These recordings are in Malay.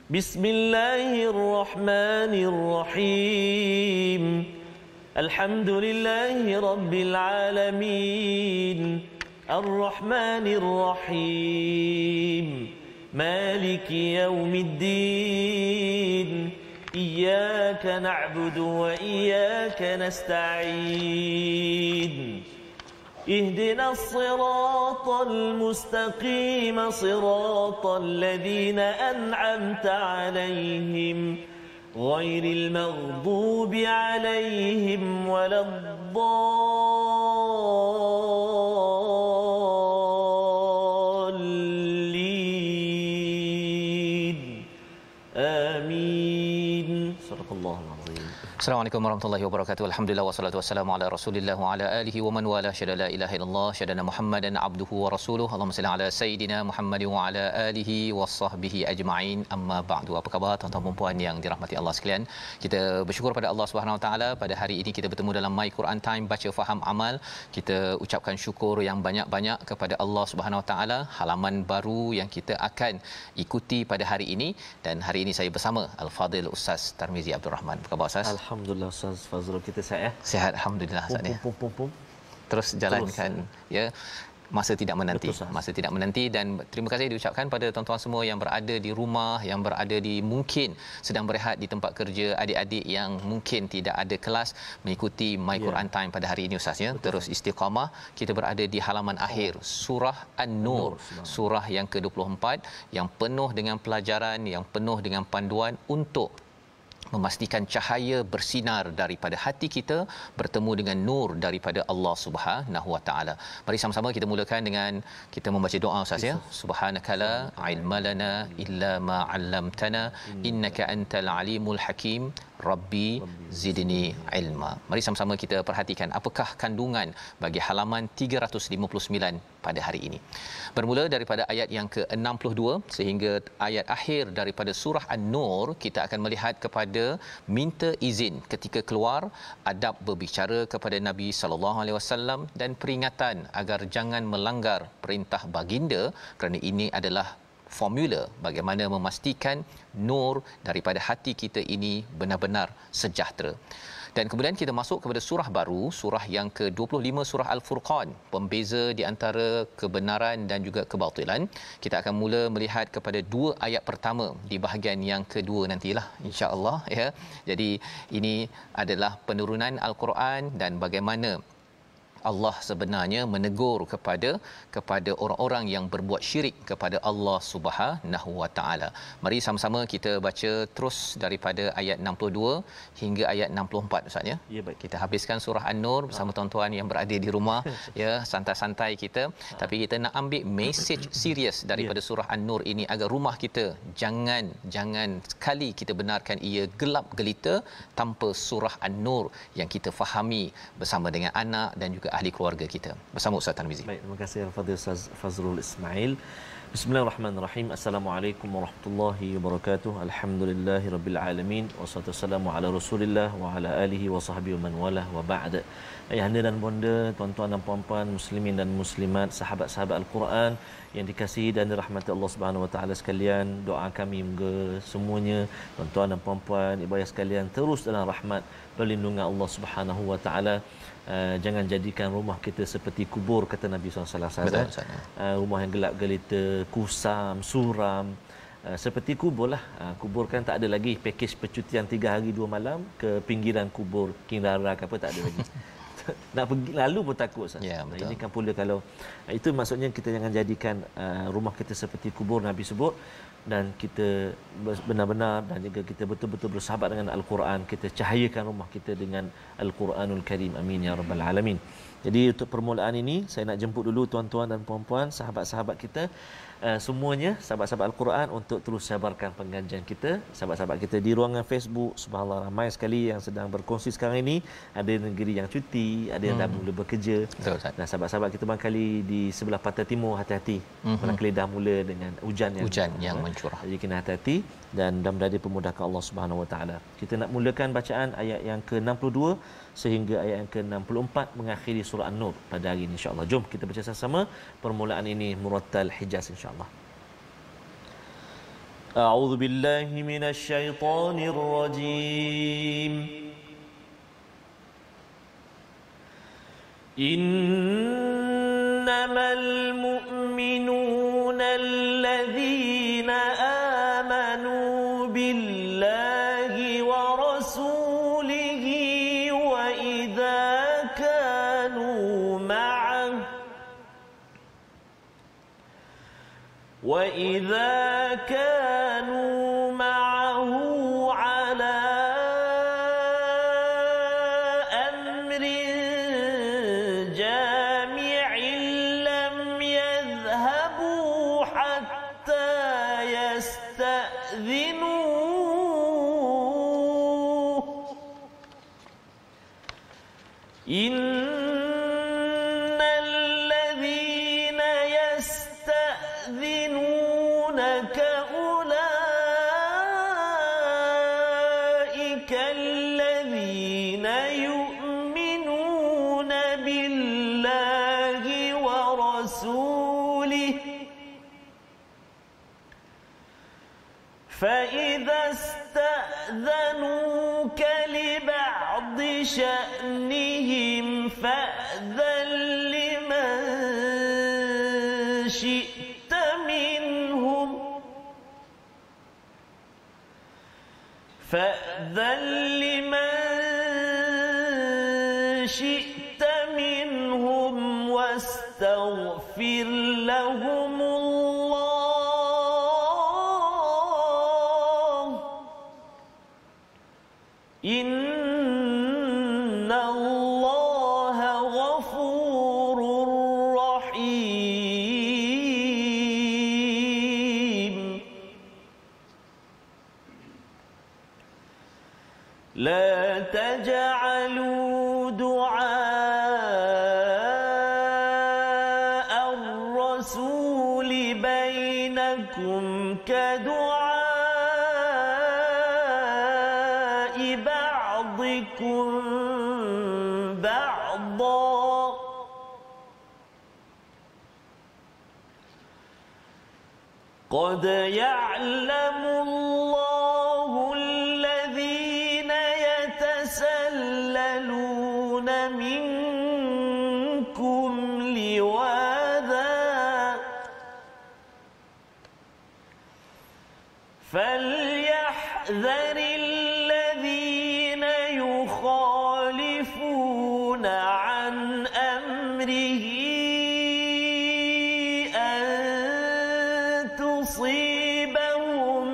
Bismillahirrahmanirrahim. Alhamdulillahi rabbil alamin. Ar-Rahmanir-Rahim. Maliki yaumiddin. Iyyaka na'budu wa iyyaka nasta'in. اهدنا الصراط المستقيم صراط الذين أنعمت عليهم غير المغضوب عليهم ولا الضالين آمين. صدق الله العظيم. Assalamualaikum warahmatullahi wabarakatuh. Alhamdulillah wassalatu wassalamu ala Rasulillah wa ala alihi wa man wala syada la ilaha illallah syadana Muhammadan abduhu wa rasuluhu. Allahumma salli ala sayidina Muhammad wa ala alihi washabbihi ajma'in. Amma ba'du. Apa khabar tuan-tuan dan puan yang dirahmati Allah sekalian? Kita bersyukur pada Allah Subhanahu wa taala pada hari ini kita bertemu dalam My Quran Time baca faham amal. Kita ucapkan syukur yang banyak-banyak kepada Allah Subhanahu wa taala, halaman baru yang kita akan ikuti pada hari ini, dan hari ini saya bersama Al-Fadil Ustaz Tarmizi Abdul Rahman. Apa khabar Ustaz? Alhamdulillah Ustaz Fazrul, kita sihat ya? Sihat alhamdulillah Ustaz ya. Terus jalankan ya. Masa tidak menanti. Betul, masa tidak menanti, dan terima kasih diucapkan pada tuan-tuan semua yang berada di rumah, yang berada di mungkin sedang berehat di tempat kerja, adik-adik yang mungkin tidak ada kelas mengikuti My Quran Time pada hari ini Ustaz ya. Terus istiqamah. Kita berada di halaman akhir surah An-Nur, surah yang ke-24 yang penuh dengan pelajaran, yang penuh dengan panduan untuk memastikan cahaya bersinar daripada hati kita bertemu dengan nur daripada Allah Subhanahu wa taala. Mari sama-sama kita mulakan dengan kita membaca doa Ustaz ya. Subhanakala ilma lana illa ma 'allamtana innaka antal alimul hakim. Rabbi zidni ilma. Mari sama-sama kita perhatikan apakah kandungan bagi halaman 359 pada hari ini. Bermula daripada ayat yang ke-62 sehingga ayat akhir daripada surah An-Nur, kita akan melihat kepada minta izin ketika keluar, adab berbicara kepada Nabi sallallahu alaihi wasallam, dan peringatan agar jangan melanggar perintah baginda, kerana ini adalah formula bagaimana memastikan nur daripada hati kita ini benar-benar sejahtera. Dan kemudian kita masuk kepada surah baru, surah yang ke-25, surah Al-Furqan, pembeza di antara kebenaran dan juga kebatilan. Kita akan mula melihat kepada dua ayat pertama di bahagian yang kedua nantilah insya-Allah ya. Jadi ini adalah penurunan Al-Quran dan bagaimana Allah sebenarnya menegur kepada orang-orang yang berbuat syirik kepada Allah Subhanahu wa taala. Mari sama-sama kita baca terus daripada ayat 62 hingga ayat 64 Ustaz ya. Ya, baik. Kita habiskan surah An-Nur bersama tuan-tuan yang berada di rumah ya, santai-santai kita, tapi kita nak ambil message serius daripada surah An-Nur ini agar rumah kita jangan sekali kita benarkan ia gelap gelita tanpa surah An-Nur yang kita fahami bersama dengan anak dan juga ahli keluarga kita. Bersama Ustaz Tarmizi. Baik, terima kasih Al-Fadhil Ustaz Fazrul Ismail. Bismillahirrahmanirrahim. Assalamualaikum warahmatullahi wabarakatuh. Alhamdulillahirabbil alamin. Wassalatu wassalamu ala Rasulillah wa ala alihi wa sahbihi man walah wa ba'd. Ayahanda dan bonda, tuan-tuan dan puan-puan, muslimin dan muslimat, sahabat-sahabat Al-Quran yang dikasihi dan dirahmati Allah Subhanahu wa taala sekalian, doa kami moga semuanya tuan-tuan dan puan-puan, ibu ayah sekalian terus dalam rahmat perlindungan Allah Subhanahu wa taala. Jangan jadikan rumah kita seperti kubur, kata Nabi SAW. Rumah yang gelap gelita, kusam, suram, seperti kubur lah. Kubur kan tak ada lagi pakej percutian 3 hari 2 malam ke pinggiran kubur King Rara ke apa, tak ada lagi. Nak pergi lalu pun takut Ustaz. Ya, betul. Ini kan pula kalau itu maksudnya kita jangan jadikan rumah kita seperti kubur Nabi sebut, dan kita benar-benar dan juga kita betul-betul bersahabat dengan Al-Quran. Kita cahayakan rumah kita dengan Al-Quranul Karim. Amin ya rabbal alamin. Jadi untuk permulaan ini saya nak jemput dulu tuan-tuan dan puan-puan, sahabat-sahabat kita semuanya, sahabat-sahabat Al-Quran, untuk terus sabarkan pengajian kita. Sahabat-sahabat kita di ruangan Facebook, subhanallah ramai sekali yang sedang berkongsi sekarang ini. Ada negeri yang cuti, ada yang dah mula bekerja. Betul, dan sahabat-sahabat kita barangkali di sebelah pantai timur, hati-hati. Barangkali dah mula dengan hujan yang mencurah. Jadi kena hati-hati dan mudah-mudahan dimudahkan Allah Subhanahu Wa Taala. Kita nak mulakan bacaan ayat yang ke-62 sehingga ayat yang ke-64 mengakhiri surah An-Nur pada hari ini insya-Allah. Jom kita baca sama-sama permulaan ini murattal Hijaz insya-Allah. A'udzu billahi minasy syaithanir rajim. Innamal mu'minuna alladzina amanu billahi wa rasulihi wa idza kanu ma'ahu وإذا كانوا معه على أمر جامع لم يذهبوا حتى يستأذنوه إن الذين يستأذنونك أولئك الذين يؤمنون بالله ورسوله فإذا استأذنوك لبعض شأنهم فأذن لمن شئت منهم واستغفر لهم الله إن الله غفور رحيم لا تجعلوا دعاء الرسول بينكم كدعاء بعضكم بعضا قد يعلم الله الذين يتسللون منكم لواذا فليحذر الذين يخالفون عن أمره أن تصيبهم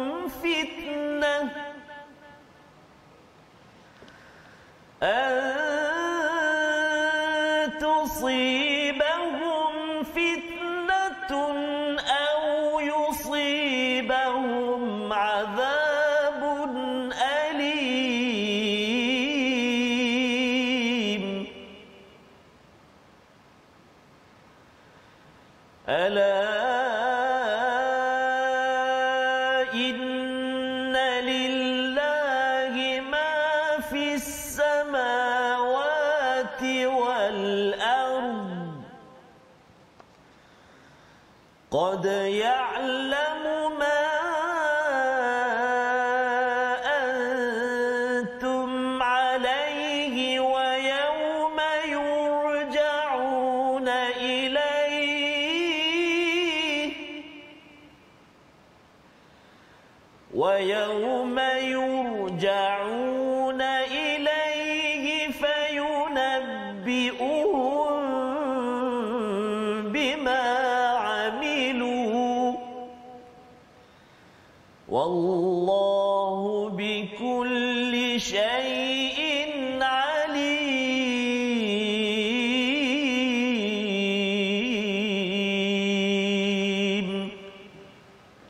فتنة أو يصيبهم عذاب أليم ألا إن لله ما في السماوات والأرض قد يعلم ما أنتم عليه ويوم يرجعون إليه فينبئهم بما عملوا والله بكل شيء عليم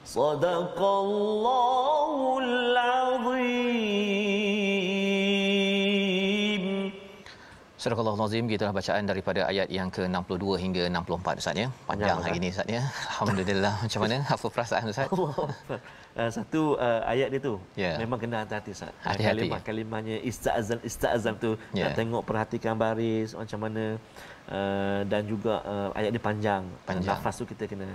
صدق الله العظيم. Surah Al-Azim, gitulah bacaan daripada ayat yang ke-62 hingga 64 Ustaz ya. Panjang hari ini Ustaz ya. Alhamdulillah. Macam mana? Apa perasaan Ustaz? Satu ayat dia tu Yeah. memang kena hati-hati Ustaz. Hati-hati. Kalimah-kalimahnya istazan tu nak tengok, perhatikan baris macam mana dan juga ayat dia panjang. Nafas tu kita kena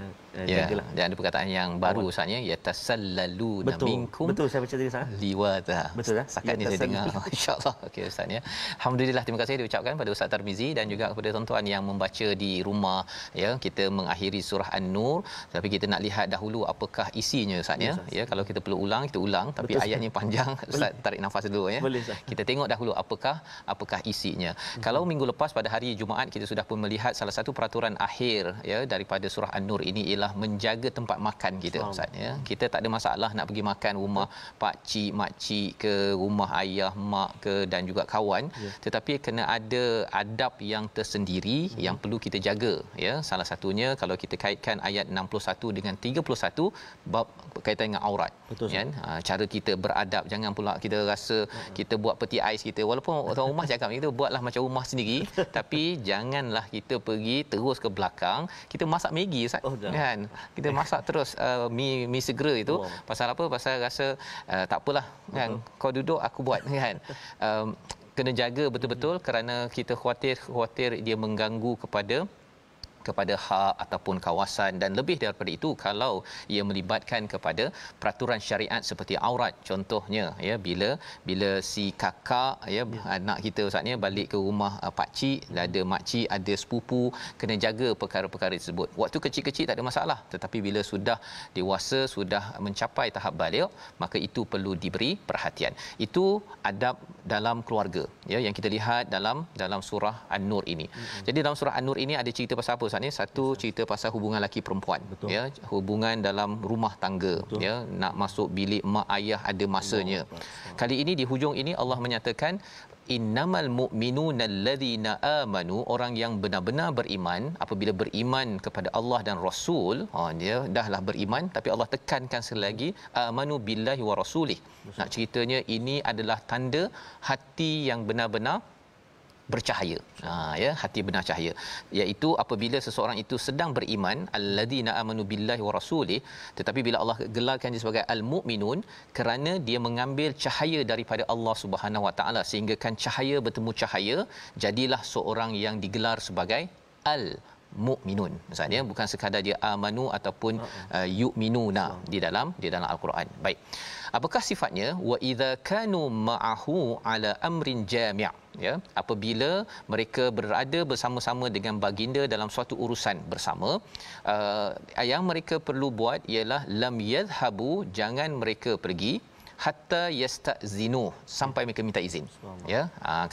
jagalah. Dan ada perkataan yang baru Ustaznya, yatasallaluna minkum. Betul, saya baca tadi Ustaz. Liwata. Betul dah. Setakat ni saya dengar. Masya-Allah. Okey Ustaz ya. Alhamdulillah, terima kasih diucapkan pada Ustaz Tarmizi dan juga kepada tuan-tuan yang membaca di rumah ya. Kita mengakhiri surah An-Nur, tapi kita nak lihat dahulu apakah isinya Ustaz ya. Ya, kalau kita perlu ulang, kita ulang, tapi betul, ayatnya panjang. Ustaz tarik nafas dulu ya. Boleh, kita tengok dahulu apakah isinya. Kalau minggu lepas pada hari Jumaat kita sudah pun melihat salah satu peraturan akhir ya daripada surah An-Nur ini ialah menjaga tempat makan kita Ustaz ya. Kita tak ada masalah nak pergi makan rumah pak cik, mak cik ke, rumah ayah, mak ke dan juga kawan, tetapi kena ada adab yang tersendiri yang perlu kita jaga ya. Salah satunya kalau kita kaitkan ayat 61 dengan 31 bab berkaitan dengan aurat kan. Cara kita beradab, jangan pula kita rasa kita buat peti ais kita, walaupun orang rumah cakap kita buatlah macam rumah sendiri tapi janganlah kita pergi terus ke belakang kita masak Maggi Ustaz kan. Kita masak terus mi segera itu pasal apa? Pasal rasa tak apalah kan, kau duduk aku buat kan. Kena jaga betul-betul kerana kita khuatir dia mengganggu kepada hak ataupun kawasan, dan lebih daripada itu kalau ia melibatkan kepada peraturan syariat seperti aurat contohnya ya, bila si kakak ya, anak kita Ustaz ya balik ke rumah pak cik, ada mak cik, ada sepupu, kena jaga perkara-perkara tersebut. Waktu kecil-kecil tak ada masalah, tetapi bila sudah dewasa, sudah mencapai tahap baligh, maka itu perlu diberi perhatian. Itu adab dalam keluarga ya yang kita lihat dalam surah An-Nur ini. Jadi dalam surah An-Nur ini ada cerita pasal apa? Satu, cerita pasal hubungan laki perempuan. Betul. Ya, hubungan dalam rumah tangga. Betul. Ya, nak masuk bilik mak ayah ada masanya. Kali ini di hujung ini Allah menyatakan innamal mu'minuna allazina amanu, orang yang benar-benar beriman. Apabila beriman kepada Allah dan Rasul, dia dahlah beriman, tapi Allah tekankan sekali lagi amanu billahi wa rasulih. Nak ceritanya ini adalah tanda hati yang benar-benar bercahaya. Ya, hati benar cahaya, iaitu apabila seseorang itu sedang beriman, alladzina amanu billahi wa rasulih, tetapi bila Allah gelarkan dia sebagai al-mu'minun kerana dia mengambil cahaya daripada Allah Subhanahu wa taala, sehingga kan cahaya bertemu cahaya, jadilah seorang yang digelar sebagai al-mu'minun. Maksudnya bukan sekadar dia amanu ataupun yu'minuna di dalam al-Quran. Baik. Apakah sifatnya? Wa idza kanu ma'ahu ala amrin jami', ya, apabila mereka berada bersama-sama dengan baginda dalam suatu urusan bersama, yang mereka perlu buat ialah lam yadhhabu, jangan mereka pergi hatta yastazinu, sampai mereka minta izin. Ya,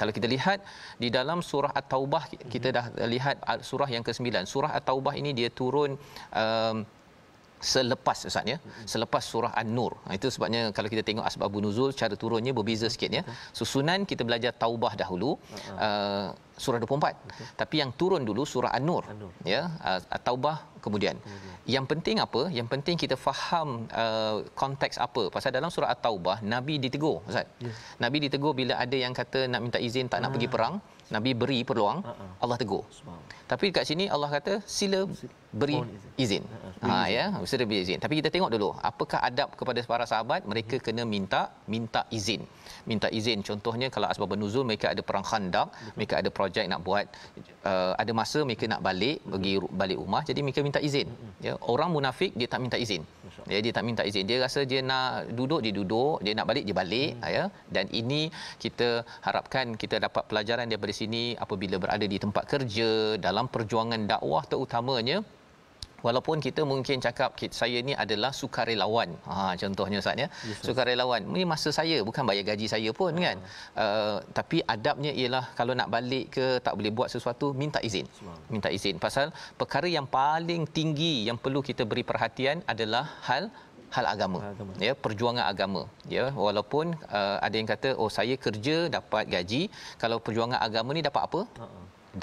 kalau kita lihat di dalam surah At-Taubah, kita dah lihat surah yang ke-9. Surah At-Taubah ini dia turun selepas Ustaz ya, selepas surah An-Nur. Itu sebabnya kalau kita tengok asbabun nuzul, cara turunnya berbeza sikit ya. Susunan kita belajar Taubah dahulu, surah 24. Tapi yang turun dulu surah An-Nur. Ya, Taubah kemudian. Yang penting apa? Yang penting kita faham konteks apa. Pasal dalam surah At-Taubah Nabi ditegur Ustaz. Nabi ditegur bila ada yang kata nak minta izin tak nak pergi perang. Nabi beri peluang, Allah tegur. Tapi dekat sini Allah kata sila beri izin. Ya, sila beri izin. Tapi kita tengok dulu apakah adab kepada para sahabat. Mereka kena minta izin. Minta izin, contohnya kalau asbabun nuzul, mereka ada perang Khandaq, mereka ada projek nak buat, ada masa mereka nak pergi balik rumah, jadi mereka minta izin. Ya, orang munafik dia tak minta izin. Ya, dia tak minta izin. Dia rasa dia nak duduk, dia duduk, dia nak balik, dia balik. Ya, dan ini kita harapkan kita dapat pelajaran daripada sini apabila berada di tempat kerja, dalam perjuangan dakwah terutamanya. Walaupun kita mungkin cakap saya ni adalah sukarelawan, contohnya Ustaz ya, sukarelawan ini masa saya, bukan bayar gaji saya pun kan. Tapi adabnya ialah kalau nak balik ke tak boleh buat sesuatu, minta izin. Pasal perkara yang paling tinggi yang perlu kita beri perhatian adalah hal agama. Ya, perjuangan agama. Ya, walaupun ada yang kata saya kerja dapat gaji, kalau perjuangan agama ni dapat apa?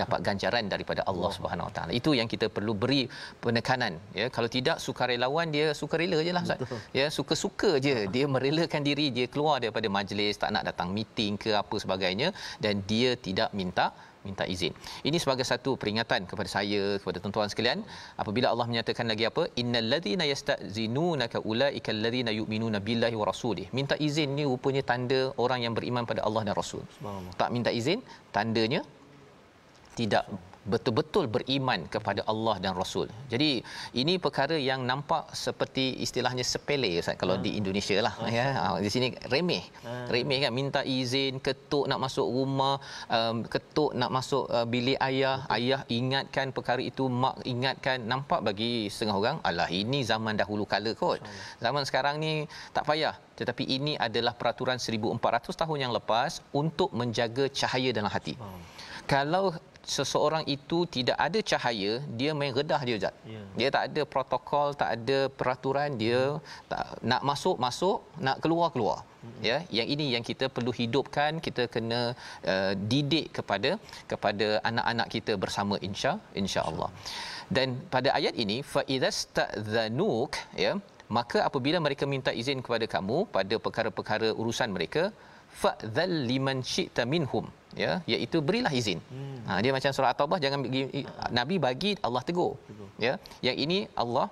Dapat ganjaran daripada Allah Subhanahu Wa Taala. Itu yang kita perlu beri penekanan. Ya, kalau tidak, sukarelawan dia sukarela jelah Ustaz. Ya, suka-suka je dia merelakan diri, dia keluar daripada majlis, tak nak datang meeting ke apa sebagainya, dan dia tidak minta izin. Ini sebagai satu peringatan kepada saya, kepada tuan-tuan sekalian, apabila Allah menyatakan lagi apa, innal ladzina yastazinunaka ulaika alladzina yu'minuna billahi wa rasulih. Minta izin ni rupanya tanda orang yang beriman pada Allah dan Rasul. Tak minta izin, tandanya tidak betul-betul beriman kepada Allah dan Rasul. Jadi ini perkara yang nampak seperti istilahnya sepele Ustaz kalau di Indonesia lah ya. Di sini remeh. Remeh kan, minta izin, ketuk nak masuk rumah, ketuk nak masuk bilik ayah, ayah ingatkan perkara itu, mak ingatkan. Nampak bagi setengah orang, alah ini zaman dahulu kala kot. Zaman sekarang ni tak payah. Tetapi ini adalah peraturan 1400 tahun yang lepas untuk menjaga cahaya dalam hati. Kalau seseorang itu tidak ada cahaya, dia main redah dia Ustaz. Dia tak ada protokol, tak ada peraturan, dia tak, nak masuk, nak keluar. Ya, yang ini yang kita perlu hidupkan, kita kena didik kepada anak-anak kita bersama insya-Allah. Dan pada ayat ini fa idzastadzanuk, ya, maka apabila mereka minta izin kepada kamu pada perkara-perkara urusan mereka, fa'dzal liman syi'ta minhum, ya, iaitu berilah izin. Dia macam surah At-Taubah, jangan Nabi bagi, Allah tegur. Ya, yang ini Allah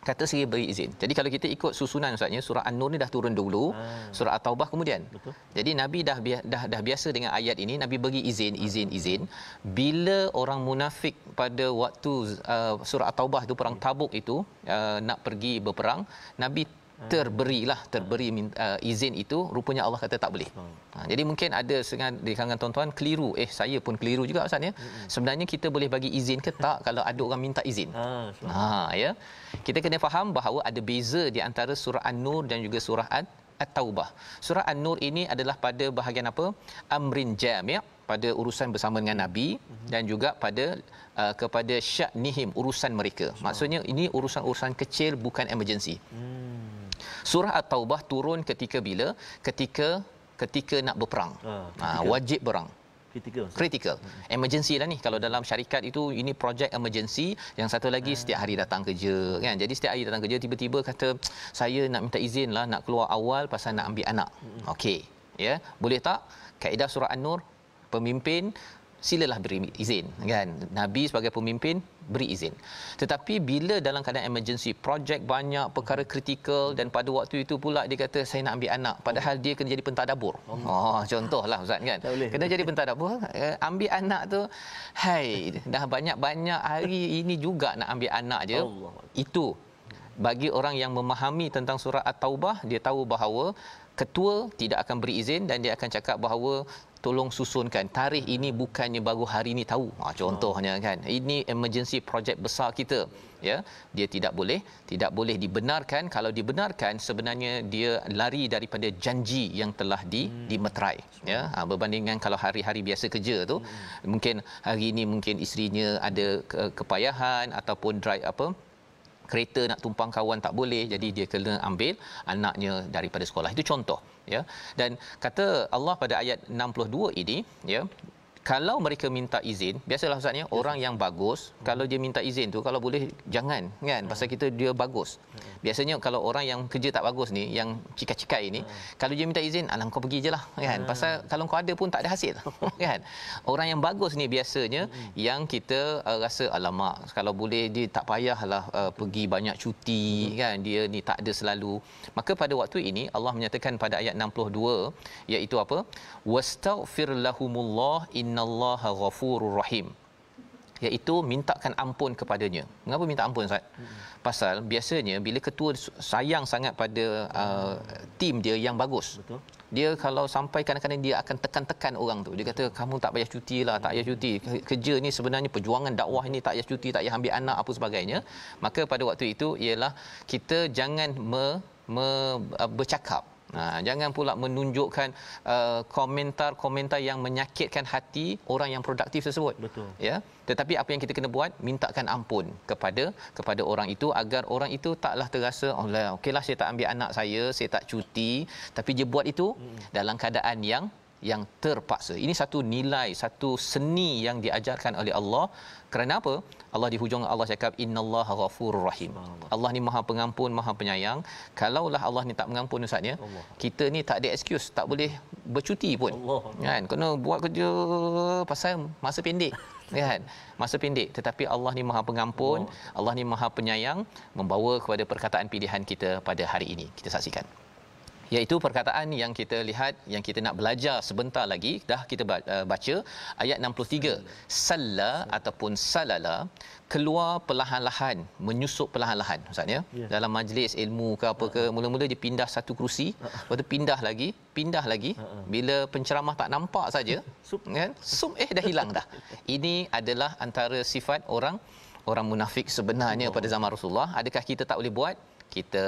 kata saya beri izin. Jadi kalau kita ikut susunan Ustaznya, surah An-Nur ni dah turun dulu, surah At-Taubah kemudian. Betul. Jadi Nabi dah biasa dengan ayat ini, Nabi bagi izin. Bila orang munafik pada waktu surah At-Taubah itu, perang Tabuk itu, nak pergi berperang, Nabi terberi izin itu, rupanya Allah kata tak boleh. Jadi mungkin ada setengah di kalangan tuan-tuan keliru, saya pun keliru juga Ustaz ya. Sebenarnya kita boleh bagi izin ke tak kalau ada orang minta izin? Ya. Kita kena faham bahawa ada beza di antara surah An-Nur dan juga surah At-Taubah. Surah An-Nur ini adalah pada bahagian apa? Amrin jami', pada urusan bersama dengan Nabi, dan juga pada kepada sya'nihim, urusan mereka. Maksudnya ini urusan-urusan kecil, bukan emergency. Surah At-Taubah turun ketika bila? Ketika nak berperang. Wajib berang. Kritikal. Emergency lah ni. Kalau dalam syarikat itu, ini projek emergency. Yang satu lagi setiap hari datang kerja kan. Jadi setiap hari datang kerja, tiba-tiba kata saya nak minta izin lah, nak keluar awal pasal nak ambil anak. Okey, ya, boleh tak? Kaedah surah An-Nur, pemimpin silalah beri izin kan. Nabi sebagai pemimpin beri izin. Tetapi bila dalam keadaan emergency, projek banyak, perkara kritikal, dan pada waktu itu pula dia kata saya nak ambil anak, padahal dia kena jadi pentadabur. Contohlah Ustaz kan. Kena jadi pentadabur, ambil anak tu, dah banyak-banyak hari ini juga nak ambil anak je. Itu bagi orang yang memahami tentang surah At-Taubah, dia tahu bahawa ketua tidak akan beri izin, dan dia akan cakap bahawa tolong susunkan tarikh ini, bukannya baru hari ini tahu. Contohnya kan, ini emergency projek besar kita, ya, dia tidak boleh dibenarkan. Kalau dibenarkan, sebenarnya dia lari daripada janji yang telah dimeterai, ya. Berbandingkan kalau hari-hari biasa kerja tu, mungkin hari ini mungkin isterinya ada kepayahan ataupun drive kereta nak tumpang kawan tak boleh, jadi dia kena ambil anaknya daripada sekolah. Itu contoh, ya. Dan kata Allah pada ayat 62 ini, ya, kalau mereka minta izin, biasalah Ustaz ya, orang yang bagus kalau dia minta izin tu, kalau boleh jangan kan, pasal kita dia bagus. Biasanya kalau orang yang kerja tak bagus ni, yang cikai-cikai ni, kalau dia minta izin, alah kau pergi je lah kan, pasal kalau kau ada pun tak ada hasil kan. Orang yang bagus ni biasanya yang kita rasa alamak, kalau boleh dia tak payahlah pergi banyak cuti kan, dia ni tak ada selalu. Maka pada waktu ini Allah menyatakan pada ayat 62, iaitu apa? Wastaghfir lahumullah innallaha ghafurur rahim, iaitu mintakan ampun kepadanya. Mengapa minta ampun Ustaz? Pasal biasanya bila ketua sayang sangat pada tim dia yang bagus, betul, dia kalau sampai kadang-kadang dia akan tekan-tekan orang tu. Dia kata kamu tak payah cuti lah, tak payah cuti. Kerja ni sebenarnya perjuangan dakwah ini, tak payah cuti, tak payah ambil anak apa sebagainya. Maka pada waktu itu ialah kita jangan bercakap. Jangan pula menunjukkan komentar-komentar yang menyakitkan hati orang yang produktif tersebut. Betul. Ya. Tetapi apa yang kita kena buat, mintakan ampun kepada orang itu, agar orang itu taklah terasa okeylah saya tak ambil anak saya tak cuti, tapi dia buat itu dalam keadaan yang terpaksa. Ini satu nilai, satu seni yang diajarkan oleh Allah. Kerana apa? Allah di hujung Allah cakap innallaha ghafurur rahim. Allah ni Maha Pengampun, Maha Penyayang. Kalaulah Allah ni tak mengampun Ustaz ya, kita ni tak ada excuse, tak boleh bercuti pun. Kan? Kena buat kerja pasal masa pendek. Kan? Masa pendek. Tetapi Allah ni Maha Pengampun, Allah ni Maha Penyayang, membawa kepada perkataan pilihan kita pada hari ini. Kita saksikan. Iaitu perkataan yang kita lihat, yang kita nak belajar sebentar lagi, dah kita baca ayat 63. Salla ataupun salala, keluar perlahan-lahan, menyusup perlahan-lahan ustaz ya. Dalam majlis ilmu ke apa ke, mula-mula dia pindah satu kerusi, lepas tu pindah lagi. Bila penceramah tak nampak saja kan, dah hilang dah. Ini adalah antara sifat orang munafik sebenarnya pada zaman Rasulullah. Adakah kita tak boleh buat? Kita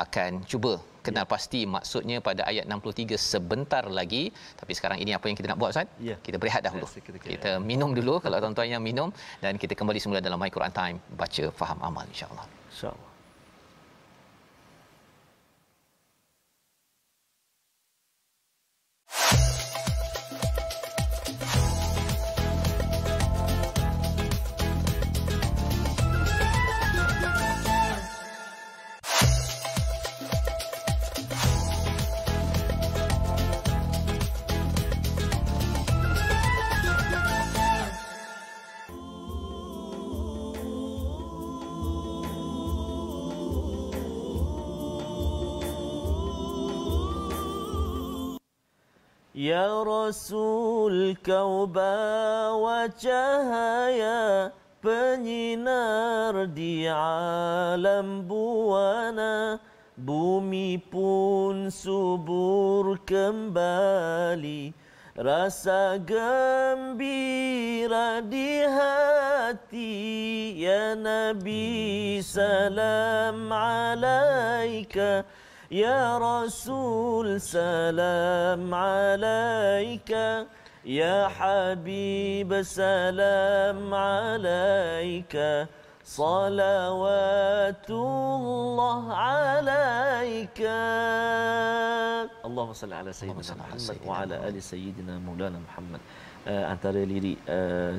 akan cuba kenal pasti maksudnya pada ayat 63 sebentar lagi. Tapi sekarang ini apa yang kita nak buat ustaz? Kita berehat dahulu. Kita minum dulu kalau tuan-tuan yang minum, dan kita kembali semula dalam My Quran Time, baca faham amal insya-Allah. Insya-Allah. Ya Rasul, kau bawa cahaya penyinar di alam buana, bumi pun subur kembali, rasa gembira di hati. Ya Nabi, salam alaika. Ya Rasul, salam alaika. Ya Habib, salam alaika. Salawatullah alaika. Allahumma salli ala Sayyidina Muhammad wa ala ali Sayyidina Maulana Muhammad. Antara lirik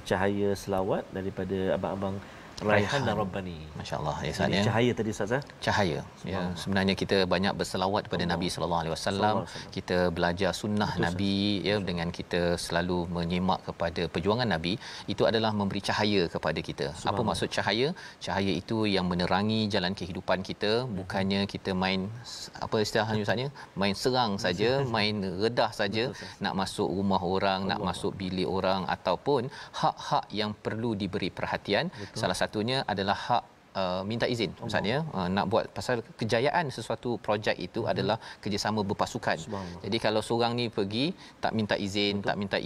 cahaya selawat daripada abang-abang Raihan dan Rabbani. Masya-Allah ya Ustaz ya. Cahaya tadi Ustaz. Cahaya. Ya, sebenarnya kita banyak berselawat kepada Nabi sallallahu alaihi wasallam. Kita belajar sunnah Nabi ya, dengan kita selalu menyimak kepada perjuangan Nabi, itu adalah memberi cahaya kepada kita. Apa maksud cahaya? Cahaya itu yang menerangi jalan kehidupan kita, bukannya kita main apa istilahnya Ustaz ya, main serang saja, main redah saja, nak masuk rumah orang, nak masuk bilik orang, ataupun hak-hak yang perlu diberi perhatian. Salah satunya adalah hak minta izin Ustaz ya. Nak buat pasal kejayaan sesuatu projek itu adalah kerjasama berpasukan. Jadi kalau seorang ni pergi tak minta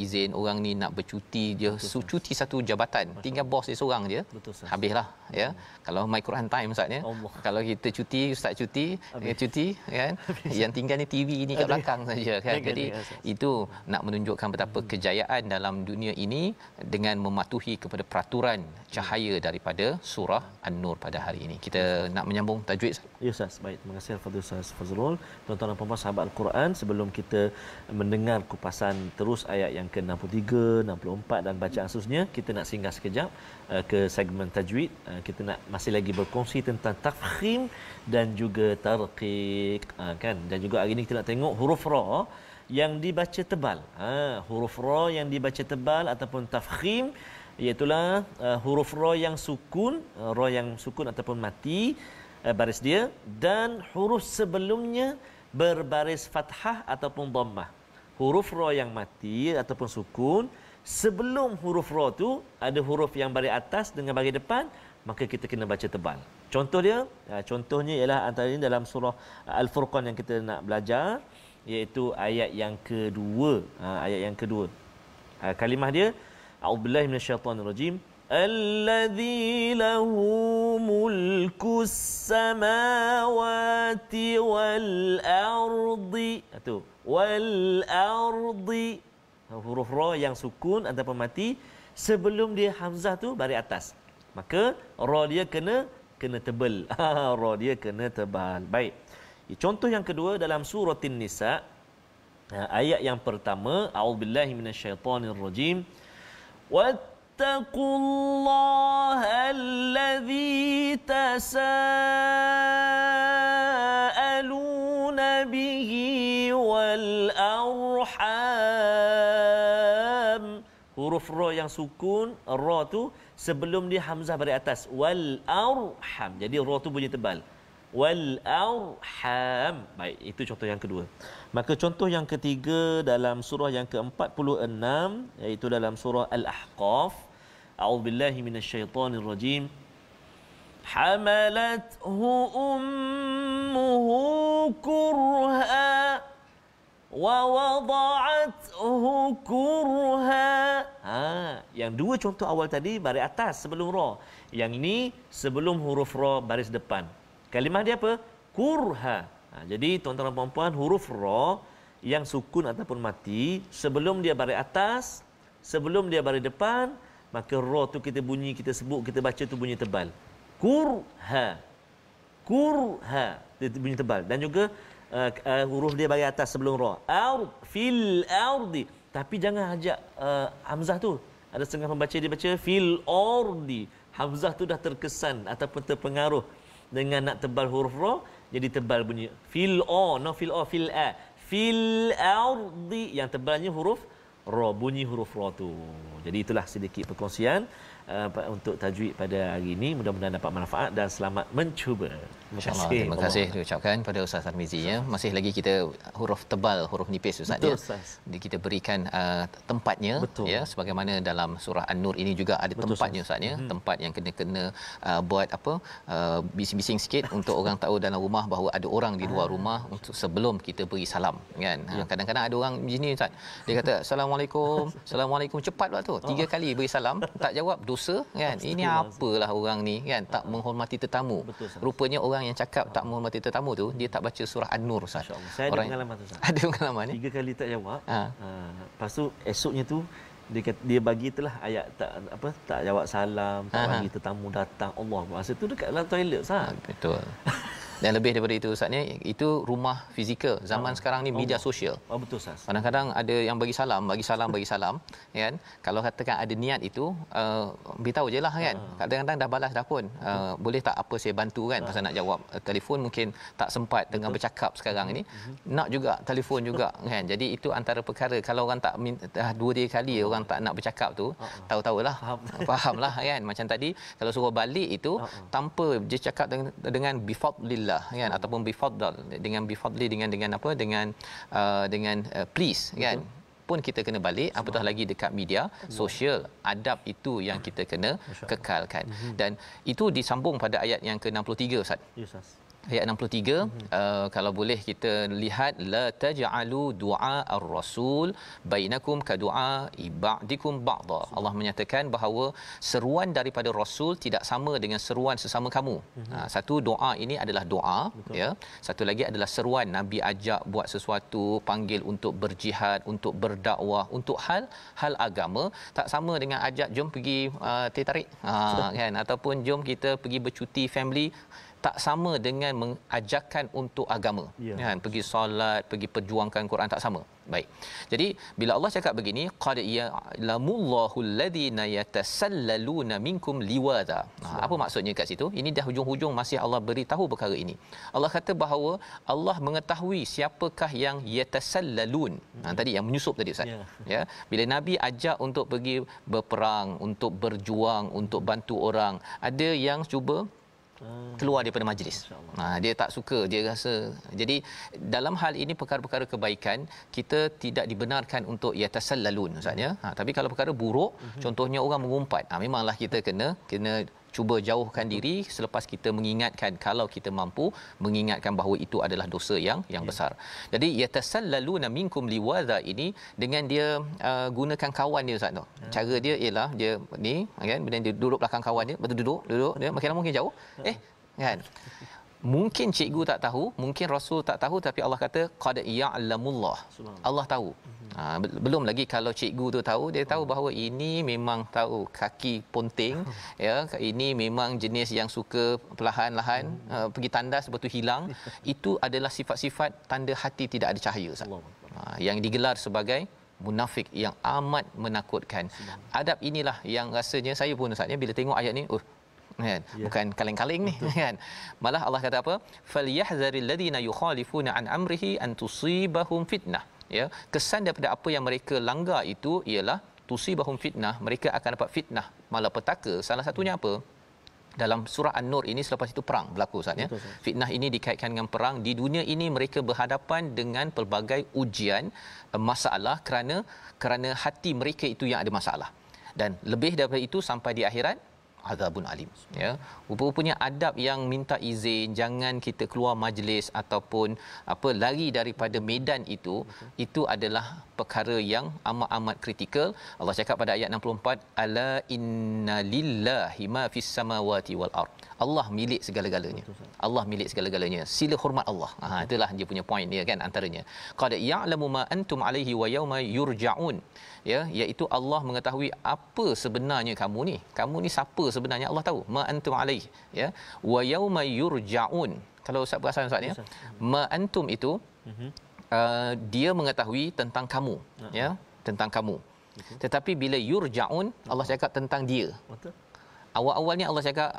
izin, orang ni nak bercuti, dia cuti satu jabatan, tinggal bos dia seorang je, habislah ya. Kalau My Quran Time Ustaz ya, kalau kita cuti, ustaz cuti kan, yang tinggal ni TV ni kat belakang saja kan. Jadi itu nak menunjukkan betapa kejayaan dalam dunia ini dengan mematuhi kepada peraturan cahaya daripada surah An-Nur pada hari ini. Kita nak menyambung tajwid. Ya Ustaz, baik. Terima kasih kepada Ustaz Fazrul. Tuan-tuan dan puan-puan sahabat Al-Quran, sebelum kita mendengar kupasan terus ayat yang ke-63, 64 dan bacaan seterusnya, kita nak singgah sekejap ke segmen tajwid. Kita nak masih lagi berkongsi tentang tafkhim dan juga tarqiq kan. Dan juga hari ini kita nak tengok huruf ra yang dibaca tebal. Huruf ra yang dibaca tebal ataupun tafkhim, iaitulah huruf ra yang sukun, ataupun mati baris dia, dan huruf sebelumnya berbaris fathah ataupun dhammah. Huruf ra yang mati ataupun sukun, sebelum huruf ra tu ada huruf yang baris atas dengan baris depan, maka kita kena baca tebal. Contoh dia, contohnya ialah antara ini dalam surah Al-Furqan yang kita nak belajar, iaitu ayat yang kedua. Kalimah dia, a'udzubillahi minasyaitonirrajim, alladzi lahu mulkus samawati wal ardi. Itu wal ardi, huruf ra yang sukun ataupun mati, sebelum dia hamzah tu baris atas, maka ra dia kena tebal. Ra dia kena tebal. Baik. Contoh yang kedua dalam surah An-Nisa, ayat yang pertama, a'udzubillahi minasyaitonirrajim, wattaqullaha alladzi tasaaluna bihi wal arham. Huruf ra yang sukun, ra tu sebelum dia hamzah baris atas, wal arham. Jadi ra tu bunyi tebal. wal arham. Baik, itu contoh yang kedua. Maka contoh yang ketiga dalam surah yang ke-46 iaitu dalam surah Al-Ahqaf. A'udzubillahi minasyaitonirrajim. Hamalathu ummuhu kurha wa wada'athu kurha. Yang dua contoh awal tadi baris atas sebelum ra. Yang ini sebelum huruf ra baris depan. Kalimah dia apa? Kurha. Jadi tuan-tuan dan puan-puan, huruf ra yang sukun ataupun mati sebelum dia baris atas, sebelum dia baris depan, maka ra tu kita bunyi, kita sebut, kita baca tu bunyi tebal. Kurha. Kurha. Dia bunyi tebal. Dan juga huruf dia baris atas sebelum ra. Fil ardi. Tapi jangan ajak hamzah tu. Ada setengah pembaca dia baca fil ardi. Hamzah tu dah terkesan ataupun terpengaruh dengan nak tebal huruf ra, jadi tebal bunyi fil a. Fil ardi yang tebalnya huruf ra, bunyi huruf ra tu. Jadi itulah sedikit perkongsian untuk tajwid pada hari ini. Mudah-mudahan dapat manfaat dan selamat mencuba. Masya-Allah. Terima kasih diucapkan pada Ustaz Tarmizi ya. Masih lagi kita huruf tebal, huruf nipis Ustaz ya. Jadi kita berikan tempatnya. Betul. Ya, sebagaimana dalam surah An-Nur ini juga ada tempatnya Ustaz ya. Tempat yang kena buat apa? Bising-bising sikit untuk orang tahu dalam rumah bahawa ada orang di luar rumah untuk sebelum kita beri salam kan. Kadang-kadang ada orang begini Ustaz. Dia kata assalamualaikum, assalamualaikum, cepat pula tu. 3 kali beri salam tak jawab, dosa kan. Ini apalah orang ni kan, tak menghormati tetamu. Rupanya orang yang cakap tak menghormati tetamu tu dia tak baca surah An-Nur Ustaz. Saya ada pengalaman tu Ustaz. Ada pengalaman ni. 3 kali tak jawab. Lepas tu esoknya tu dia bagi itulah ayat tak jawab salam, tak bagi tetamu datang. Allah, masa tu dekat dalam toilet Ustaz. Betul. Dan lebih daripada itu Ustaz ni, itu rumah fizikal. Zaman sekarang ni media sosial. Betul Ustaz. Kadang-kadang ada yang bagi salam kan. Kalau katakan ada niat itu, beritahu jelah kan. Kadang-kadang dah balas dah pun. Boleh tak apa saya bantu kan, pasal nak jawab telefon mungkin tak sempat dengan bercakap sekarang ini. Nak juga telefon juga kan. Jadi itu antara perkara kalau orang tak 2-3 kali orang tak nak bercakap tu, tahu-tahulah. Fahamlah kan. Macam tadi kalau suruh balik itu tanpa dia cakap dengan bifadlillah kan, ataupun bifadli dengan apa, dengan please kan, pun kita kena balik. Apatah lagi dekat media sosial. Adab itu yang kita kena kekalkan. Dan itu disambung pada ayat yang ke-63 Ustaz. Ya Ustaz. Ayat 63, kalau boleh kita lihat, la taj'alu du'a ar-rasul bainakum ka du'a ibadikum ba'dha. Allah menyatakan bahawa seruan daripada rasul tidak sama dengan seruan sesama kamu. Satu, doa ini adalah doa. Betul. Ya. Satu lagi adalah seruan, Nabi ajak buat sesuatu, panggil untuk berjihad, untuk berdakwah, untuk hal agama. Tak sama dengan ajak jom pergi teh tarik kan, ataupun jom kita pergi bercuti family. Tak sama dengan mengajarkan untuk agama. Kan, pergi solat, pergi perjuangkan Quran, tak sama. Baik. Jadi bila Allah cakap begini, qad ya'lamullahu alladhina yatasallaluna minkum liwadha. Apa maksudnya kat situ? Ini dah hujung-hujung masih Allah beritahu perkara ini. Allah kata bahawa Allah mengetahui siapakah yang yatasallalun. Tadi yang menyusup tadi Ustaz. Ya. Bila Nabi ajak untuk pergi berperang, untuk berjuang, untuk bantu orang, ada yang cuba keluar daripada majlis. Dia tak suka, dia rasa. Jadi dalam hal ini perkara-perkara kebaikan kita tidak dibenarkan untuk yatasallalun Ustaz ya. Tapi kalau perkara buruk, contohnya orang mengumpat, memanglah kita kena cuba jauhkan diri selepas kita mengingatkan, kalau kita mampu mengingatkan bahawa itu adalah dosa yang besar. Jadi yatasallaluna minkum liwadha ini dengan dia gunakan kawan dia Ustaz tu. Cara dia ialah dia ni kan, kemudian dia duduk belakang kawan dia, betul duduk dia makin lama makin jauh. Kan. Mungkin cikgu tak tahu, mungkin rasul tak tahu, tapi Allah kata qad ya'lamullah. Allah tahu. Belum lagi kalau cikgu tu tahu, dia tahu bahawa ini memang tahu kaki ponting ya, ini memang jenis yang suka perlahan-lahan pergi tandas lepas tu hilang. Itu adalah sifat-sifat tanda hati tidak ada cahaya Ustaz. Yang digelar sebagai munafik yang amat menakutkan. Adab inilah yang rasanya saya pun Ustaz ya, bila tengok ayat ni kan, bukan kaleng-kaleng ni kan. Malah Allah kata apa? Falyahzaril ladina yukhalifuna an amrihi an tusibahum fitnah. Ya, kesan daripada apa yang mereka langgar itu ialah tusibahum fitnah, mereka akan dapat fitnah, malapetaka. Salah satunya apa? dalam surah An-Nur ini selepas itu perang berlaku Ustaz ya. Fitnah ini dikaitkan dengan perang. Di dunia ini mereka berhadapan dengan pelbagai ujian, masalah kerana hati mereka itu yang ada masalah. Dan lebih daripada itu sampai di akhirat azabun alim ya. Rupa-rupanya adab yang minta izin, jangan kita keluar majlis ataupun lari daripada medan itu adalah perkara yang amat kritikal. Allah cakap pada ayat 64, ala inna lillahi ma fis samawati wal ard. Allah milik segala-galanya. Allah milik segala-galanya. Sila hormat Allah. Itulah dia punya point dia kan antaranya. Qad ya'lamu ma antum alaihi wa yauma yurja'un. Ya, iaitu Allah mengetahui apa sebenarnya kamu ni. Kamu ni siapa sebenarnya Allah tahu. Ma antum alaihi ya. Wa yauma yurja'un. Kalau Ustaz perasan Ustaz ya. Ma antum itu dia mengetahui tentang kamu ya, tentang kamu. Tetapi bila yurja'un Allah cakap tentang dia. Betul. Awal-awalnya Allah cakap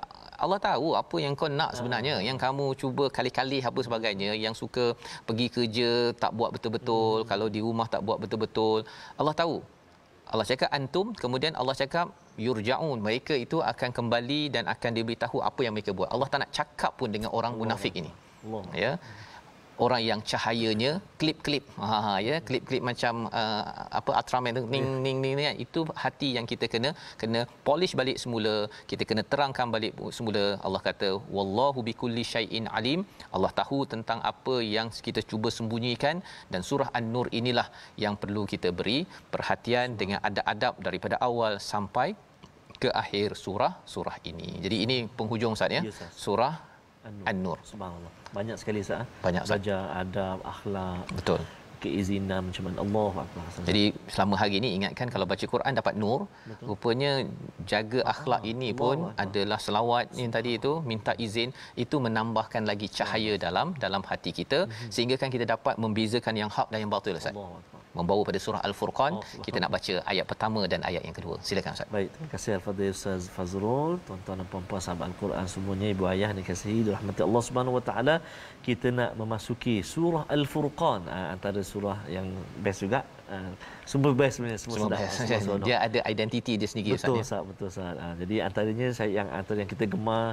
Allah tahu apa yang kau nak sebenarnya, yang kamu cuba kali-kali apa sebagainya, yang suka pergi kerja tak buat betul-betul, kalau di rumah tak buat betul-betul. Allah tahu. Allah cakap antum, kemudian Allah cakap yurja'un, mereka itu akan kembali dan akan diberitahu apa yang mereka buat. Allah tak nak cakap pun dengan orang munafik ini. Ya. Orang yang cahayanya klip-klip ya, klip-klip macam Ultraman tu ning kan, itu hati yang kita kena polish balik semula, kita kena terangkan balik semula. Allah kata wallahu bikulli syai'in alim, Allah tahu tentang apa yang kita cuba sembunyikan. Dan surah An-Nur inilah yang perlu kita beri perhatian dengan adab-adab daripada awal sampai ke akhir surah ini. Jadi ini penghujung Ustaz ya, surah An-Nur. Subhanallah. Banyak sekali Ustaz. Banyak belajar adab, akhlak. Betul. Keizinan macam mana. Allahu akbar. Jadi selama hari ini ingatkan kalau baca Quran dapat nur. Betul. Rupanya jaga akhlak ini pun adalah selawat yang tadi itu, minta izin, itu menambahkan lagi cahaya dalam hati kita sehingga kan kita dapat membezakan yang hak dan yang batil Ustaz. Membawa pada surah Al-Furqan, kita nak baca ayat pertama dan ayat yang kedua. Silakan Ustaz. Baik, terima kasih Al-Fadhil Ustaz Fazrul, tuan-tuan dan puan-puan sahabat Al-Quran semuanya, ibu ayah dikasihi dirahmati Allah Subhanahu Wa Taala. Kita nak memasuki surah Al-Furqan, antara surah yang best juga. Semua best sebenarnya, semua best. Dia ada identiti dia sendiri Ustaz. Betul Ustaz. Jadi antaranya antara yang kita gemar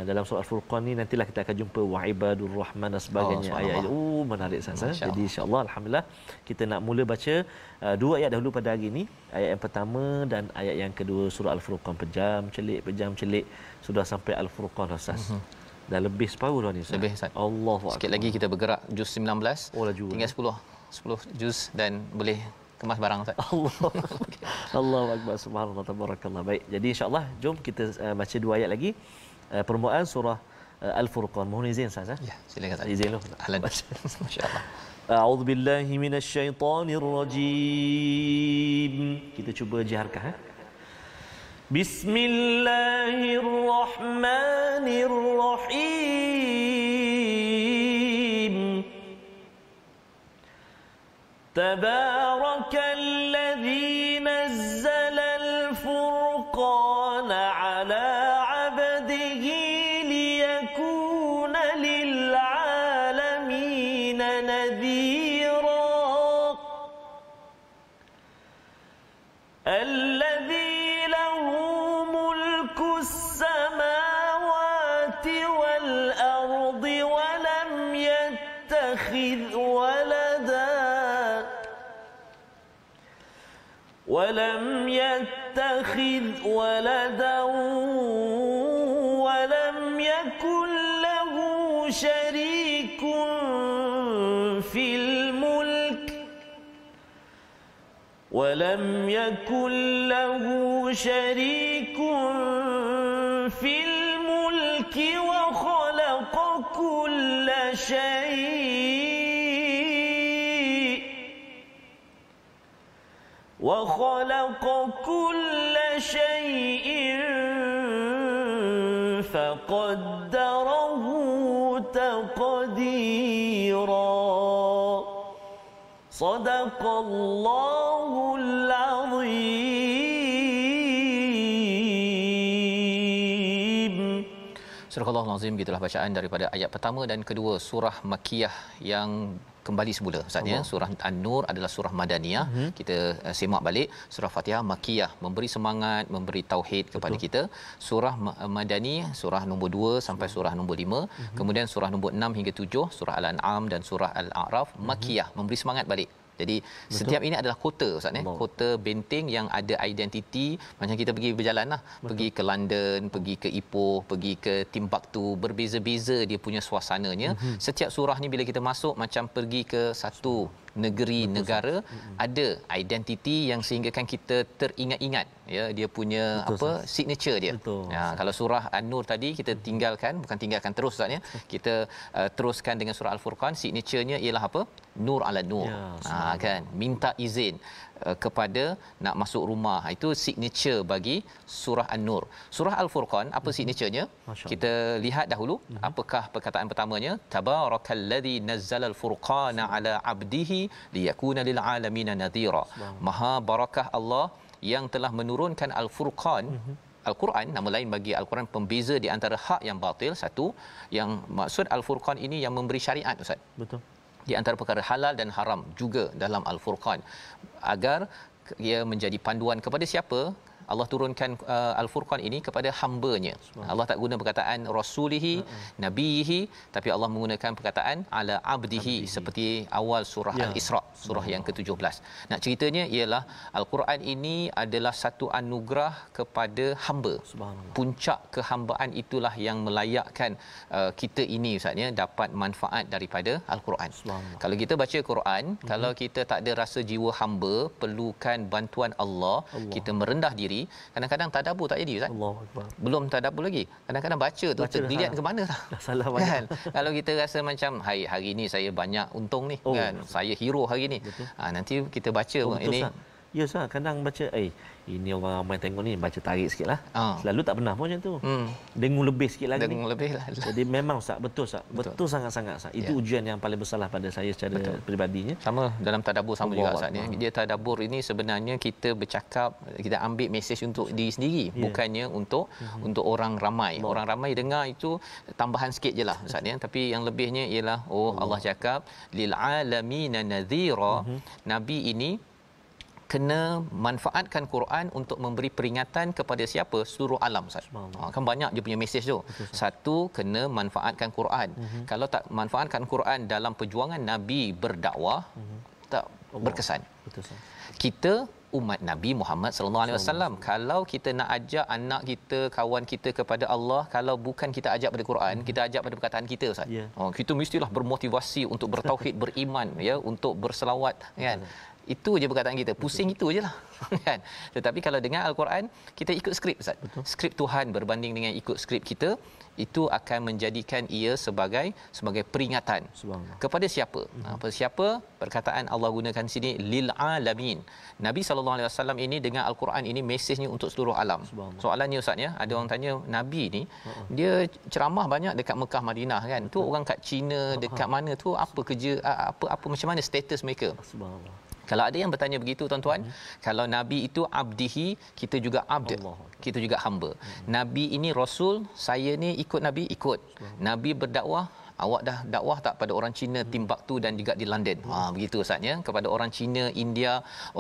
dalam surah Al-Furqan ni, nantilah kita akan jumpa wa ibadur rahman dan sebagainya. Ayat menarik Ustaz. Jadi insya-Allah alhamdulillah kita nak mula baca dua ayat dahulu pada hari ini. Ayat yang pertama dan ayat yang kedua surah Al-Furqan. Pejam celik sudah sampai Al-Furqan Ustaz. Dah lebih separuh dah ni Ustaz. Lebih Ustaz. Allahu akbar. Sikit lagi kita bergerak juz 19. Tinggal 10 juz dan boleh kemas barang Ustaz. Allahu akbar, subhanallah, tabarakallah. Baik, jadi insya-Allah jom kita baca dua ayat lagi permulaan surah Al-Furqan. Mohon izin Ustaz. Ya, silakan Ustaz. Izin lu. Ahlan. Masya-Allah. A'udzu billahi minasyaitonir rajim. Kita cuba jiharkan Bismillahirrahmanirrahim. تبارك الذي نزل الفرقان على عبده ليكون للعالمين نذيرا الذي له ملك السماوات والأرض ولم يتخذ ولدا ولم يكن له شريك في الملك وخلق كل شيء فقدره تقديرا صدق الله العظيم. Surah Al-Azim, gitulah bacaan daripada ayat pertama dan kedua surah Makkiyah yang kembali semula Ustaz ya. Surah An-Nur adalah surah madaniyah. Kita semak balik surah Fatihah makkiyah, memberi semangat, memberi tauhid kepada kita. Surah madani surah nombor 2 sampai surah nombor 5. Kemudian surah nombor 6 hingga 7 surah Al-An'am dan surah Al-A'raf makkiyah, memberi semangat balik. Jadi setiap ini adalah kota Ustaz ya. Kota benteng yang ada identiti, macam kita pergi berjalan lah, pergi ke London, pergi ke Ipoh, pergi ke Timbuktu, berbeza-beza dia punya suasananya. Setiap surah ni bila kita masuk macam pergi ke satu negeri, negara, ada identiti yang sehinggakan kita teringat-ingat ya dia punya signature dia. Ya, kalau surah An-Nur tadi kita bukan tinggalkan terus Ustaz ya. Kita teruskan dengan surah Al-Furqan, signaturenya ialah apa? Nur ala nur. Kan, minta izin kepada nak masuk rumah. Itu signature bagi surah An-Nur. Surah Al-Furqan apa signaturenya? Kita lihat dahulu apakah perkataan pertamanya. Tabarakalladzi nazzalal furqana ala 'abdihi liyakuna lil alamin nadhira. Maha barakah Allah yang telah menurunkan Al-Furqan. Al-Quran, nama lain bagi Al-Quran, pembeza di antara hak yang batil. Satu, yang maksud Al-Furqan ini yang memberi syariat Ustaz. Betul. Di antara perkara halal dan haram juga dalam Al-Furqan, agar ia menjadi panduan kepada siapa. Allah turunkan Al-Furqan ini kepada hamba-Nya. Allah tak guna perkataan rasulihi, nabiyihi, tapi Allah menggunakan perkataan ala abdihi seperti awal surah Al-Isra, surah yang ke-17. Nak ceritanya ialah Al-Quran ini adalah satu anugerah kepada hamba. Puncak kehambaan itulah yang melayakkan kita ini Ustaz ya dapat manfaat daripada Al-Quran. Kalau kita baca Quran, kalau kita tak ada rasa jiwa hamba, perlukan bantuan Allah, kita merendah diri, kadang-kadang tadabbur tak jadi Ustaz. Allahuakbar. Belum tadabbur lagi. Kadang-kadang baca tu tergeliat ke mana salah kan. Kalau kita rasa macam hari ni saya banyak untung ni kan. Saya hero hari ni. Nanti kita baca ini. Ya Ustaz, kadang baca ini orang ramai tengok ni, baca tarik sikitlah. Selalu tak pernah pun macam tu. Dengung lebih sikit lagi. Dengung lebih lah. Jadi memang Ustaz, betul Ustaz. Betul sangat-sangat Ustaz. Itu ujian yang paling besarlah pada saya secara peribadinya. Sama dalam tadabbur sama juga Ustaz ni. Dia tadabbur ini sebenarnya kita bercakap, kita ambil mesej untuk diri sendiri, bukannya untuk orang ramai. Orang ramai dengar itu tambahan sikit jelah Ustaz ni. Tapi yang lebihnya ialah Allah cakap lil alamin nadhira. Nabi ini kena manfaatkan Quran untuk memberi peringatan kepada siapa? Seluruh alam Ustaz. Kan banyak dia punya mesej tu. Satu, kena manfaatkan Quran. Kalau tak manfaatkan Quran dalam perjuangan Nabi berdakwah, tak berkesan. Kita umat Nabi Muhammad sallallahu alaihi wasallam, kalau kita nak ajak anak kita, kawan kita kepada Allah, kalau bukan kita ajak pada Quran, kita ajak pada perkataan kita Ustaz. Kita mestilah bermotivasi untuk bertauhid, beriman ya, untuk berselawat kan. Itu je perkataan kita, pusing itu je lah kan. Tetapi kalau dengar Al-Quran, kita ikut skrip Ustaz. Skrip Tuhan berbanding dengan ikut skrip kita, itu akan menjadikan ia sebagai peringatan. Kepada siapa? Siapa? Perkataan Allah gunakan sini lil alamin. Nabi SAW ini dengan Al-Quran ini mesejnya untuk seluruh alam. Soalannya Ustaz ya, ada orang tanya, Nabi ni dia ceramah banyak dekat Mekah Madinah kan. Tu orang kat China, dekat mana tu, apa kerja, apa macam mana status mereka? Kalau ada yang bertanya begitu tuan-tuan, kalau Nabi itu abdihi, kita juga abd, kita juga hamba. Nabi ini rasul, saya ni ikut Nabi, ikut. Nabi berdakwah, awak dah dakwah tak pada orang Cina Timbuktu dan juga di London? Begitu Ustaz ya, kepada orang Cina, India,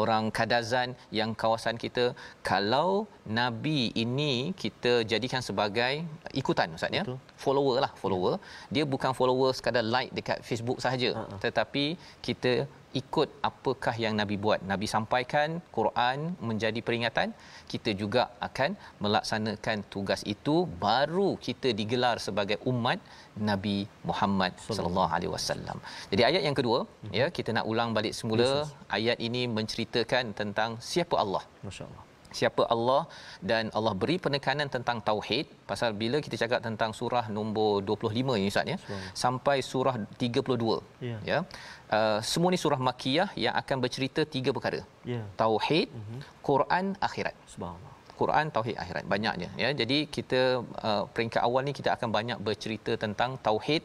orang Kadazan yang kawasan kita. Kalau Nabi ini kita jadikan sebagai ikutan Ustaz ya, follower lah, follower. Dia bukan follower sekadar like dekat Facebook sahaja, tetapi kita ikut apakah yang Nabi buat. Nabi sampaikan Quran menjadi peringatan, kita juga akan melaksanakan tugas itu, baru kita digelar sebagai umat Nabi Muhammad sallallahu alaihi wasallam. Jadi ayat yang kedua ya, kita nak ulang balik semula. Ayat ini menceritakan tentang siapa Allah. Masya-Allah. Siapa Allah, dan Allah beri penekanan tentang tauhid. Pasal bila kita cakap tentang surah nombor 25 ini Ustaz ya, sampai surah 32 ya. Semua ni surah makkiyah yang akan bercerita tiga perkara. Tauhid, Quran, akhirat. Subhanallah. Quran, tauhid akhirat, banyaknya ya. Jadi kita peringkat awal ni kita akan banyak bercerita tentang tauhid.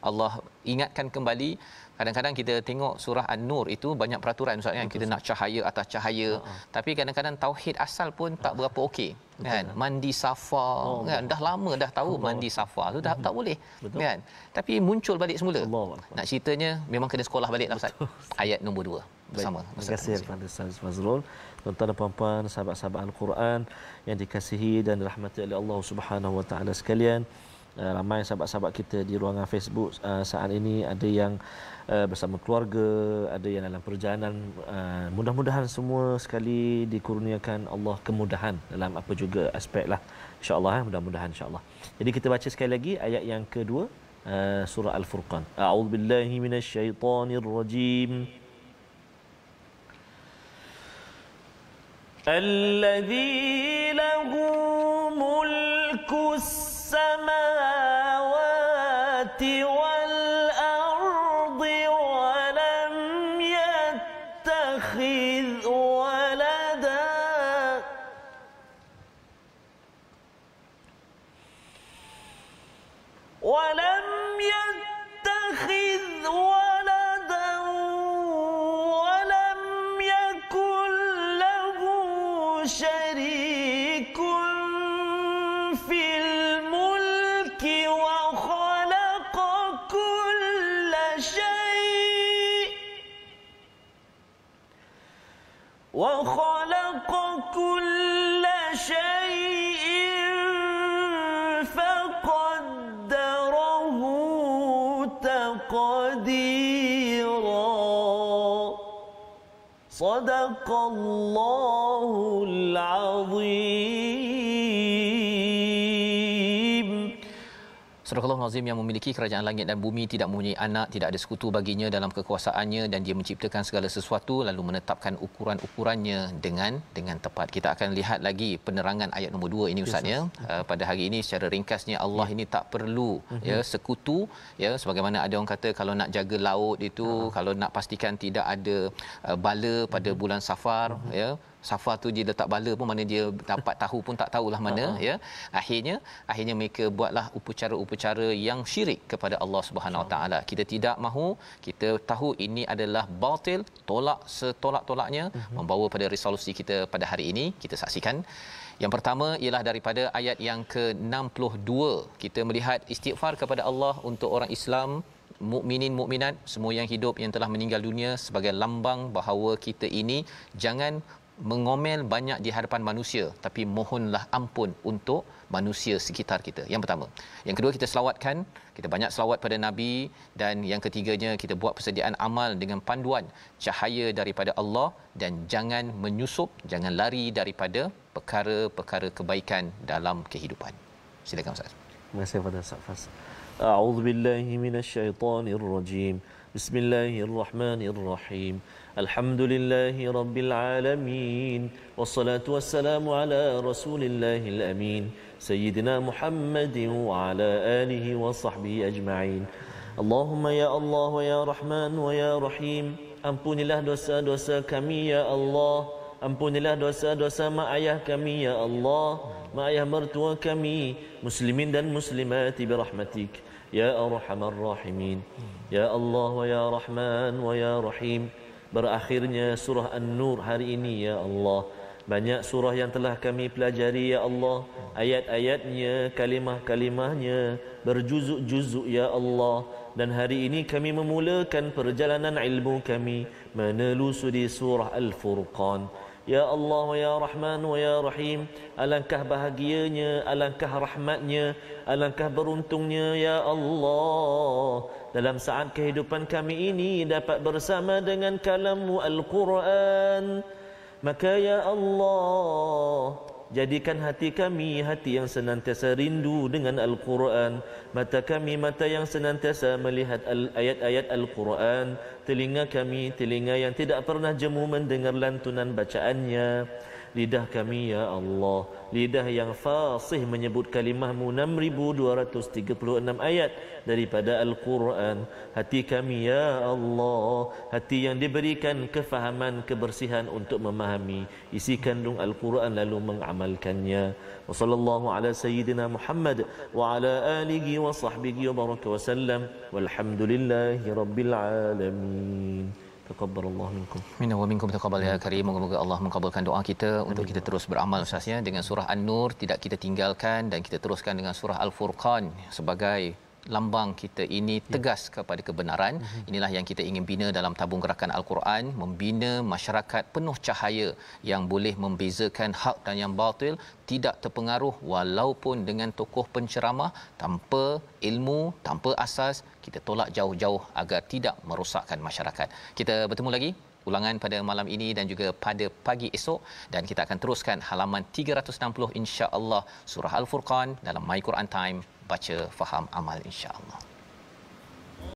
Allah ingatkan kembali. Kadang-kadang kita tengok surah An-Nur itu banyak peraturan ustaz kan, kita nak cahaya atas cahaya, tapi kadang-kadang tauhid asal pun tak berapa okey kan. Mandi safa kan, dah lama dah tahu mandi safa tu dah tak boleh kan, tapi muncul balik semula. Nak ceritanya memang kena sekolah balik lah ustaz. Ayat nombor 2 bersama. Terima kasih kepada Ustaz Fazrul. Tuan-tuan dan puan-puan, sahabat-sahabat Al-Quran yang dikasihi dan dirahmati oleh Allah Subhanahu Wa Taala sekalian. Ramai sahabat-sahabat kita di ruangan Facebook saat ini, ada yang bersama keluarga, ada yang dalam perjalanan. Mudah-mudahan semua sekali dikurniakan Allah kemudahan dalam apa juga aspek lah, insya-Allah. Mudah-mudahan insya-Allah. Jadi kita baca sekali lagi ayat yang kedua, surah Al-Furqan. A'udzubillahi minasyaitonirrajim. الذي له ملك السماوات والأرض ولم يتخذ ولدا ولم يكن له شريك في الملك وخلق كل شيء فقدره تقديرا صدق الله العظيم. Surah Al-Azim yang memiliki kerajaan langit dan bumi, tidak mempunyai anak, tidak ada sekutu baginya dalam kekuasaannya, dan dia menciptakan segala sesuatu lalu menetapkan ukuran-ukurannya dengan tepat. Kita akan lihat lagi penerangan ayat nombor 2 ini ustaz ya. Pada hari ini secara ringkasnya, Allah ini tak perlu ya sekutu ya, sebagaimana ada orang kata kalau nak jaga laut itu, kalau nak pastikan tidak ada bala pada bulan Safar ya, Safar tu dia letak bala pun mana dia dapat tahu pun tak tahulah mana ya. Akhirnya mereka buatlah upacara-upacara yang syirik kepada Allah Subhanahu Wa Taala. Kita tidak mahu, kita tahu ini adalah batil, tolak setolak-tolaknya, membawa pada resolusi kita pada hari ini. Kita saksikan. Yang pertama ialah daripada ayat yang ke-62. Kita melihat istighfar kepada Allah untuk orang Islam, mukminin mukminat, semua yang hidup yang telah meninggal dunia, sebagai lambang bahawa kita ini jangan mengomel banyak di hadapan manusia, tapi mohonlah ampun untuk manusia sekitar kita. Yang pertama. Yang kedua, kita selawatkan, kita banyak selawat pada Nabi, dan yang ketiganya kita buat persediaan amal dengan panduan cahaya daripada Allah, dan jangan menyusup, jangan lari daripada perkara-perkara kebaikan dalam kehidupan. Silakan Ustaz. Terima kasih kepada Ustaz Fas. A'udzubillahi minasyaitonirrajim. Bismillahirrahmanirrahim. Alhamdulillahi rabbil alamin. Wassalatu wassalamu ala rasulillahil amin. Sayyidina Muhammadin wa ala alihi wa sahbihi ajma'in. Allahumma ya Allah wa ya Rahman wa ya Rahim. Ampunilah dosa-dosa kami ya Allah. Ampunilah dosa-dosa mak ayah kami ya Allah, mak ayah mertua kami, muslimin dan muslimat birahmatik ya arhamar rahimin. Ya Allah wa ya Rahman wa ya Rahim. Berakhirnya surah An-Nur hari ini ya Allah. Banyak surah yang telah kami pelajari ya Allah, ayat-ayatnya, kalimah-kalimahnya, berjuzuk-juzuk ya Allah. Dan hari ini kami memulakan perjalanan ilmu kami menelusuri surah Al-Furqan. Ya Allah wa ya Rahman wa ya Rahim, alangkah bahagianya, alangkah rahmatnya, alangkah beruntungnya ya Allah dalam saat kehidupan kami ini dapat bersama dengan kalam-Mu Al-Quran. Maka ya Allah, jadikan hati kami hati yang senantiasa rindu dengan Al-Quran, mata kami mata yang senantiasa melihat ayat-ayat Al-Quran, telinga kami telinga yang tidak pernah jemu mendengar lantunan bacaannya, lidah kami ya Allah, lidah yang fasih menyebut kalimah-Mu 6236 ayat daripada Al-Quran. Hati kami ya Allah, hati yang diberikan kefahaman, kebersihan untuk memahami isi kandung Al-Quran lalu mengamalkannya. Wa sallallahu ala sayyidina Muhammad wa ala alihi wa sahbihi wa baraka wa sallam walhamdulillahi rabbil alamin. Taqabbalallahu minkum. Minna wa minkum taqabbal ya karim. Moga-moga Allah mengabulkan doa kita untuk kita terus beramal Ustaz ya, dengan surah An-Nur tidak kita tinggalkan, dan kita teruskan dengan surah Al-Furqan sebagai lambang kita ini tegas kepada kebenaran. Inilah yang kita ingin bina dalam tabung gerakan Al-Quran, membina masyarakat penuh cahaya yang boleh membezakan hak dan yang batil, tidak terpengaruh walaupun dengan tokoh penceramah tanpa ilmu, tanpa asas. Kita tolak jauh-jauh agar tidak merosakkan masyarakat. Kita bertemu lagi ulangan pada malam ini dan juga pada pagi esok, dan kita akan teruskan halaman 360 insya-Allah surah Al-Furqan dalam My Quran Time, baca faham amal insya-Allah.